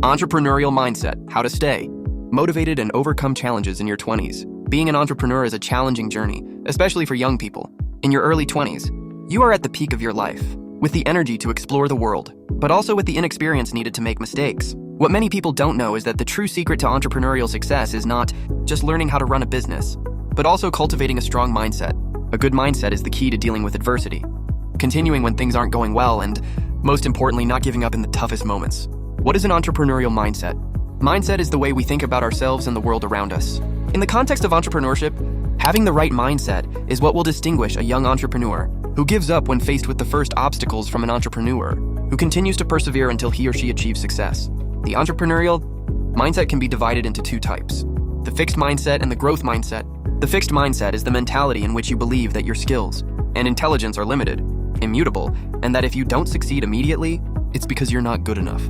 Entrepreneurial mindset, how to stay motivated and overcome challenges in your 20s. Being an entrepreneur is a challenging journey, especially for young people. In your early 20s, you are at the peak of your life, with the energy to explore the world, but also with the inexperience needed to make mistakes. What many people don't know is that the true secret to entrepreneurial success is not just learning how to run a business, but also cultivating a strong mindset. A good mindset is the key to dealing with adversity, continuing when things aren't going well, and most importantly, not giving up in the toughest moments. What is an entrepreneurial mindset? Mindset is the way we think about ourselves and the world around us. In the context of entrepreneurship, having the right mindset is what will distinguish a young entrepreneur who gives up when faced with the first obstacles from an entrepreneur who continues to persevere until he or she achieves success. The entrepreneurial mindset can be divided into two types: the fixed mindset and the growth mindset. The fixed mindset is the mentality in which you believe that your skills and intelligence are limited, immutable, and that if you don't succeed immediately, it's because you're not good enough.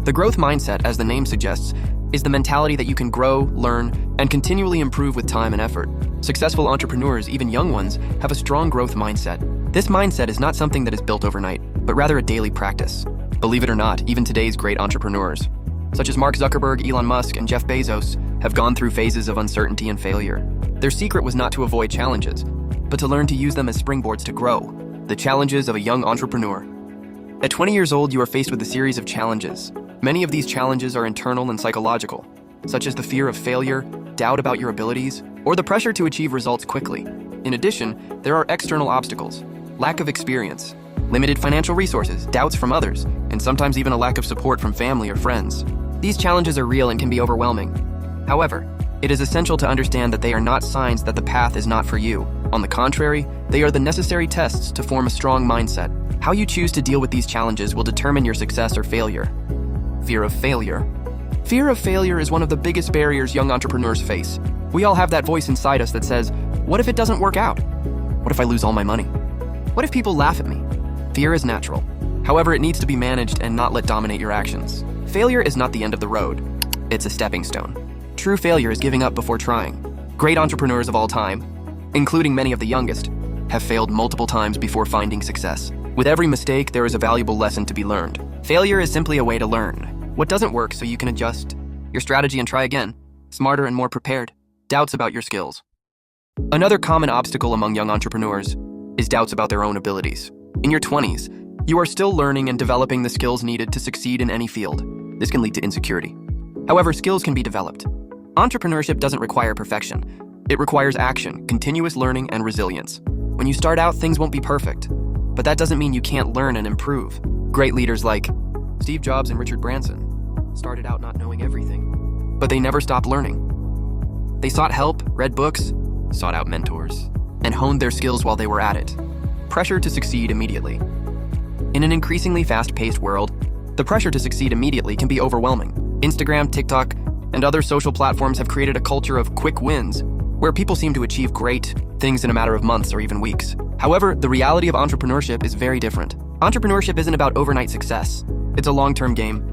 The growth mindset, as the name suggests, is the mentality that you can grow, learn, and continually improve with time and effort. Successful entrepreneurs, even young ones, have a strong growth mindset. This mindset is not something that is built overnight, but rather a daily practice. Believe it or not, even today's great entrepreneurs, such as Mark Zuckerberg, Elon Musk, and Jeff Bezos, have gone through phases of uncertainty and failure. Their secret was not to avoid challenges, but to learn to use them as springboards to grow. The challenges of a young entrepreneur. At 20 years old, you are faced with a series of challenges. Many of these challenges are internal and psychological, such as the fear of failure, doubt about your abilities, or the pressure to achieve results quickly. In addition, there are external obstacles: lack of experience, limited financial resources, doubts from others, and sometimes even a lack of support from family or friends. These challenges are real and can be overwhelming. However, it is essential to understand that they are not signs that the path is not for you. On the contrary, they are the necessary tests to form a strong mindset. How you choose to deal with these challenges will determine your success or failure. Fear of failure. Fear of failure is one of the biggest barriers young entrepreneurs face. We all have that voice inside us that says, what if it doesn't work out? What if I lose all my money? What if people laugh at me? Fear is natural. However, it needs to be managed and not let dominate your actions. Failure is not the end of the road. It's a stepping stone. True failure is giving up before trying. Great entrepreneurs of all time, including many of the youngest, have failed multiple times before finding success. With every mistake, there is a valuable lesson to be learned. Failure is simply a way to learn what doesn't work so you can adjust your strategy and try again, smarter and more prepared. Doubts about your skills. Another common obstacle among young entrepreneurs is doubts about their own abilities. In your 20s, you are still learning and developing the skills needed to succeed in any field. This can lead to insecurity. However, skills can be developed. Entrepreneurship doesn't require perfection. It requires action, continuous learning, and resilience. When you start out, things won't be perfect, but that doesn't mean you can't learn and improve. Great leaders like Steve Jobs and Richard Branson started out not knowing everything, but they never stopped learning. They sought help, read books, sought out mentors, and honed their skills while they were at it. Pressure to succeed immediately. In an increasingly fast-paced world, the pressure to succeed immediately can be overwhelming. Instagram, TikTok, and other social platforms have created a culture of quick wins, where people seem to achieve great things in a matter of months or even weeks. However, the reality of entrepreneurship is very different. Entrepreneurship isn't about overnight success. It's a long-term game.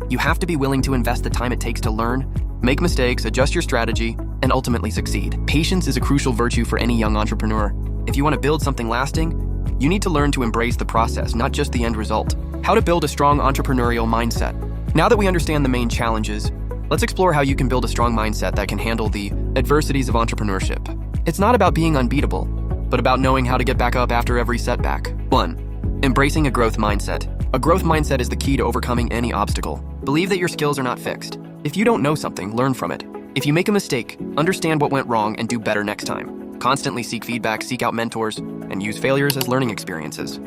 You have to be willing to invest the time it takes to learn, make mistakes, adjust your strategy, and ultimately succeed. Patience is a crucial virtue for any young entrepreneur. If you want to build something lasting, you need to learn to embrace the process, not just the end result. How to build a strong entrepreneurial mindset. Now that we understand the main challenges, let's explore how you can build a strong mindset that can handle the adversities of entrepreneurship. It's not about being unbeatable, but about knowing how to get back up after every setback. 1. Embracing a growth mindset. A growth mindset is the key to overcoming any obstacle. Believe that your skills are not fixed. If you don't know something, learn from it. If you make a mistake, understand what went wrong and do better next time. Constantly seek feedback, seek out mentors, and use failures as learning experiences.